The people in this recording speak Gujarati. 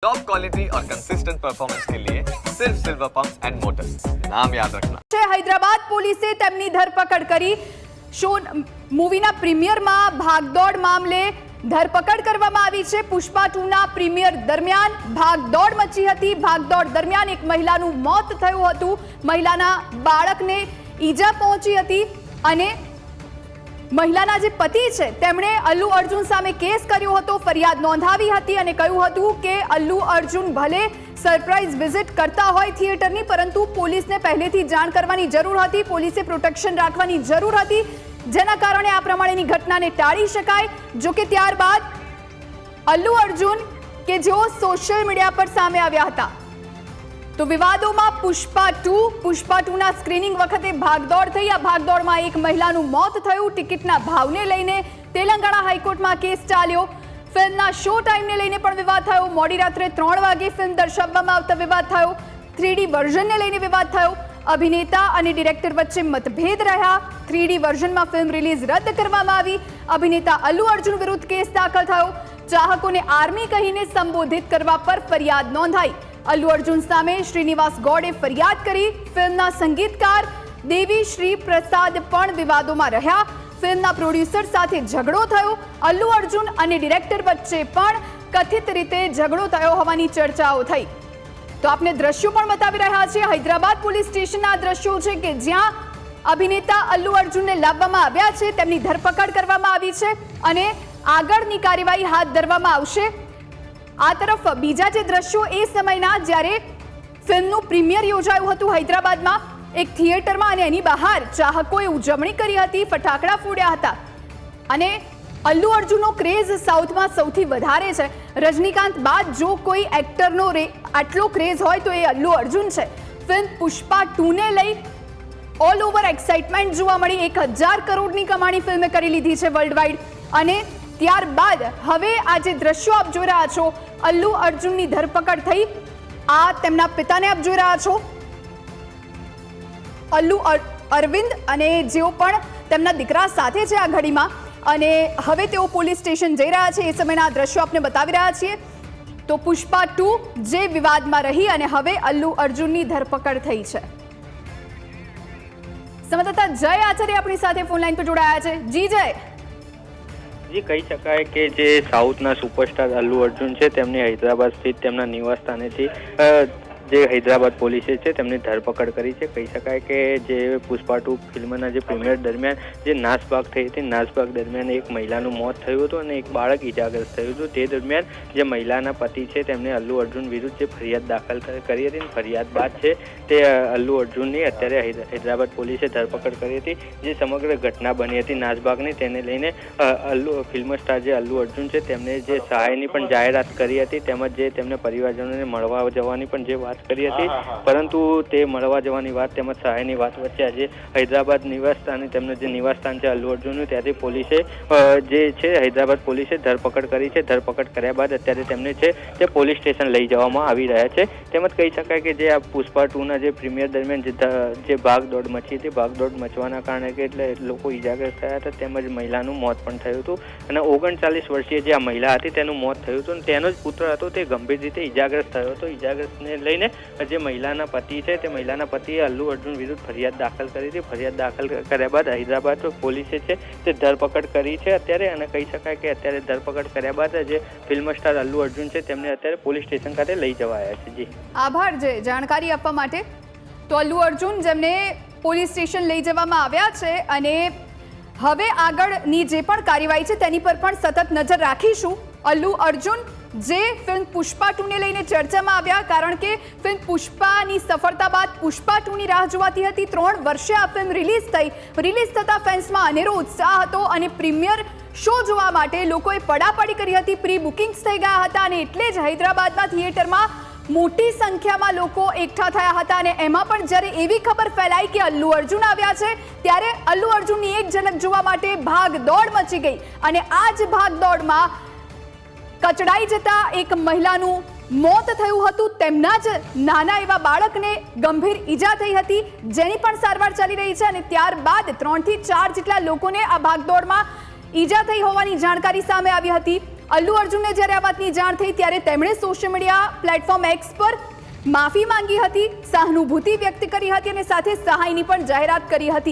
टॉप क्वालिटी और कंसिस्टेंट परफॉर्मेंस के लिए सिर्फ सिल्वर पंप्स एंड मोटर्स, नाम याद रखना। हैदराबाद પોલીસે તેમની ધરપકડ કરી। શો મૂવીના પ્રીમિયરમાં ભાગદોડ મામલે ધરપકડ કરવામાં આવી છે। પુષ્પા 2ના પ્રીમિયર દરમિયાન ભાગદોડ મચી હતી। ભાગદોડ દરમિયાન એક મહિલાનું મોત થયું હતું। મહિલાના બાળકને ઈજા પહોંચી હતી અને મહિલાના જે પતિ છે તેમણે અલ્લુ અર્જુન સામે કેસ કર્યો હતો, ફરિયાદ નોંધાવી હતી અને કહ્યું હતું કે અલ્લુ અર્જુન ભલે સરપ્રાઇઝ વિઝિટ કરતા હોય થિયેટરની, પરંતુ પોલીસને પહેલેથી જાણ કરવાની જરૂર હતી, પોલીસે પ્રોટેક્શન રાખવાની જરૂર હતી, જેના કારણે આ પ્રમાણેની ઘટનાને ટાળી શકાય। જો કે ત્યારબાદ અલ્લુ અર્જુન કે જેઓ સોશિયલ મીડિયા પર સામે આવ્યા હતા, તો વિવાદોમાં પુષ્પા 2ના સ્ક્રીનિંગ વખતે ભાગદોડ થઈ। આ ભાગદોડમાં એક મહિલાનું મોત થયું। ટિકિટના ભાવને લઈને તેલંગાણા હાઈકોર્ટમાં કેસ ચાલ્યો। ફિલ્મના શો ટાઈમને લઈને પણ વિવાદ થયો। મોડી રાત્રે 3 વાગે ફિલ્મ દર્શાવવામાં આવતા વિવાદ થયો। 3D વર્ઝનને લઈને વિવાદ થયો। અભિનેતા અને ડિરેક્ટર વચ્ચે મતભેદ રહ્યા। 3D વર્ઝનમાં ફિલ્મ રિલીઝ રદ કરવામાં આવી। અભિનેતા અલ્લુ અર્જુન વિરુદ્ધ કેસ દાખલ થયો। ચાહકોને આર્મી કહીને સંબોધિત કરવા પર ફરિયાદ નોંધાઈ। અલ્લુ અર્જુન સામે શ્રીનિવાસ ગૌડે ફરિયાદ કરી। ફિલ્મના સંગીતકાર દેવી શ્રી પ્રસાદ પણ વિવાદોમાં રહ્યા। ફિલ્મના પ્રોડ્યુસર સાથે ઝઘડો થયો। અલ્લુ અર્જુન અને ડિરેક્ટર વચ્ચે પણ કથિત રીતે ઝઘડો થયો હોવાની ચર્ચાઓ થઈ। તો આપને દ્રશ્યો પણ બતાવી રહ્યા છે। હૈદરાબાદ પોલીસ સ્ટેશનના દ્રશ્યો છે કે જ્યાં અભિનેતા અલ્લુ અર્જુનને લાવવામાં આવ્યા છે, તેમની ધરપકડ કરવામાં આવી છે અને આગળની કાર્યવાહી હાથ ધરવામાં આવશે। આ તરફ બીજા જે દ્રશ્યો એ સમયના જ્યારે ફિલ્મનું પ્રીમિયર યોજાયું હતું હૈદરાબાદમાં એક થિયેટરમાં અને એની બહાર ચાહકોએ ઉજવણી કરી હતી, ફટાકડા ફોડ્યા હતા અને અલ્લુ અર્જુનનો ક્રેઝ સાઉથમાં સૌથી વધારે છે। રજનીકાંત બાદ જો કોઈ એક્ટરનો આટલો ક્રેઝ હોય તો એ અલ્લુ અર્જુન છે। ફિલ્મ પુષ્પા 2ને લઈ ઓલ ઓવર એક્સાઇટમેન્ટ જોવા મળી। 1000 કરોડની કમાણી ફિલ્મે કરી લીધી છે વર્લ્ડ વાઇડ અને ત્યારબાદ હવે આ જે દ્રશ્યો આપ જોઈ રહ્યા છો, અલ્લુ અર્જુનની ધરપકડ થઈ। આ તેમના પિતાને આપ જોઈ રહ્યા છો, અલ્લુ અરવિંદ, અને જેઓ પણ તેમના દીકરા સાથે છે આ ઘડીમાં, અને હવે તેઓ પોલીસ સ્ટેશન જઈ રહ્યા છે। એ સમયના દ્રશ્યો આપને બતાવી રહ્યા છીએ। તો પુષ્પા 2 જે વિવાદમાં રહી અને હવે અલ્લુ અર્જુનની ધરપકડ થઈ છે। સંવાદદાતા જય આચાર્ય આપણી સાથે ફોન લાઈન પર જોડાયા છે। જી જય। જી, કહી શકાય કે જે સાઉથના સુપરસ્ટાર અલ્લુ અર્જુન છે તેમની હૈદરાબાદ સ્થિત તેમના નિવાસ સ્થાનેથી જે હૈદરાબાદ પોલીસે છે તેમની ધરપકડ કરી છે। કહી શકાય કે જે પુષ્પા 2 ફિલ્મના જે પ્રીમિયર દરમિયાન જે નાસભાગ થઈ હતી, નાસભાગ દરમિયાન એક મહિલાનું મોત થયું હતું અને એક બાળક ઈજાગ્રસ્ત થયું હતું। તે દરમિયાન જે મહિલાના પતિ છે તેમણે અલ્લુ અર્જુન વિરુદ્ધ જે ફરિયાદ દાખલ કરી હતી, ફરિયાદ બાદ છે તે અલ્લુ અર્જુનની અત્યારે હૈદરાબાદ પોલીસે ધરપકડ કરી હતી। જે સમગ્ર ઘટના બની હતી નાસભાગની, તેને લઈને ફિલ્મ સ્ટાર જે અલ્લુ અર્જુન છે તેમને જે સહાયની પણ જાહેરાત કરી હતી, તેમજ જે તેમને પરિવારજનોને મળવા જવાની પણ જે વાત કરી હતી, પરંતુ તે મળવા જવાની વાત તેમજ સહાયની વાત વચ્ચે આજે હૈદરાબાદ નિવાસ સ્થાને તેમનું જે નિવાસ સ્થાન છે અલ્લુ અર્જુનનું, ત્યાંથી પોલીસે જે છે હૈદરાબાદ પોલીસે ધરપકડ કરી છે। ધરપકડ કર્યા બાદ અત્યારે તેમને છે તે પોલીસ સ્ટેશન લઈ જવામાં આવી રહ્યા છે। તેમજ કહી શકાય કે જે આ પુષ્પા 2ના જે પ્રીમિયર દરમિયાન જે ભાગદોડ મચી હતી, ભાગદોડ મચવાના કારણે એટલે લોકો ઈજાગ્રસ્ત થયા હતા, તેમજ મહિલાનું મોત પણ થયું હતું અને 39 વર્ષીય જે આ મહિલા હતી તેનું મોત થયું હતું। તેનો જ પુત્ર હતો તે ગંભીર રીતે ઈજાગ્રસ્ત થયો હતો। ઈજાગ્રસ્તને લઈને જે મહિલાના પતિ છે તે મહિલાના પતિએ અલ્લુ અર્જુન વિરુદ્ધ ફરિયાદ દાખલ કરી હતી। ફરિયાદ દાખલ કર્યા બાદ હૈદરાબાદ પોલીસે છે તે ધરપકડ કરી છે અત્યારે, અને કહી શકાય કે અત્યારે ધરપકડ કર્યા બાદ જે ફિલ્મ સ્ટાર અલ્લુ અર્જુન છે તેમને અત્યારે પોલીસ સ્ટેશન ખાતે લઈ જવાયા છે। જી, આભાર જે જાણકારી આપવા માટે। તો અલ્લુ અર્જુન જેમને પોલીસ સ્ટેશન લઈ જવામાં આવ્યા છે અને હવે આગળની જે પણ કાર્યવાહી છે તેની પર પણ સતત નજર રાખીશું। અલ્લુ અર્જુન જે ફિલ્મ પુષ્પા 2ને લઈને ચર્ચામાં આવ્યા, કારણ કે ફિલ્મ પુષ્પાની સફળતા બાદ પુષ્પા 2ની રાહ જોવાતી હતી। 3 વર્ષે આ ફિલ્મ રિલીઝ થઈ। રિલીઝ થતા ફેન્સમાં અનેરો ઉત્સાહ હતો અને પ્રીમિયર શો જોવા માટે લોકોએ પડાપડી કરી હતી, પ્રી બુકિંગ્સ થઈ ગયા હતા અને એટલે જ હૈદરાબાદમાં થિયેટરમાં મોટી સંખ્યામાં લોકો એકઠા થયા હતા અને એમાં પણ જ્યારે એવી ખબર ફેલાઈ કે અલ્લુ અર્જુન આવ્યા છે ત્યારે અલ્લુ અર્જુનની એક ઝલક જોવા માટે ભાગદોડ મચી ગઈ અને આ જ ભાગદોડમાં કચડાઈ જતા એક મહિલાનું મોત થયું હતું। તેમના જ નાના એવા બાળકને ગંભીર ઈજા થઈ હતી, જેની પણ સારવાર ચાલી રહી છે અને ત્યારબાદ 3 થી 4 જેટલા લોકોને આ ભાગદોડમાં ઈજા થઈ હોવાની જાણકારી સામે આવી હતી। અલ્લુ અર્જુનને જ્યારે આ વાતની જાણ થઈ ત્યારે તેમણે સોશિયલ મીડિયા પ્લેટફોર્મ એક્સ પર માફી માંગી હતી, સહાનુભૂતિ વ્યક્ત કરી હતી અને સાથે સહાયની પણ જાહેરાત કરી હતી.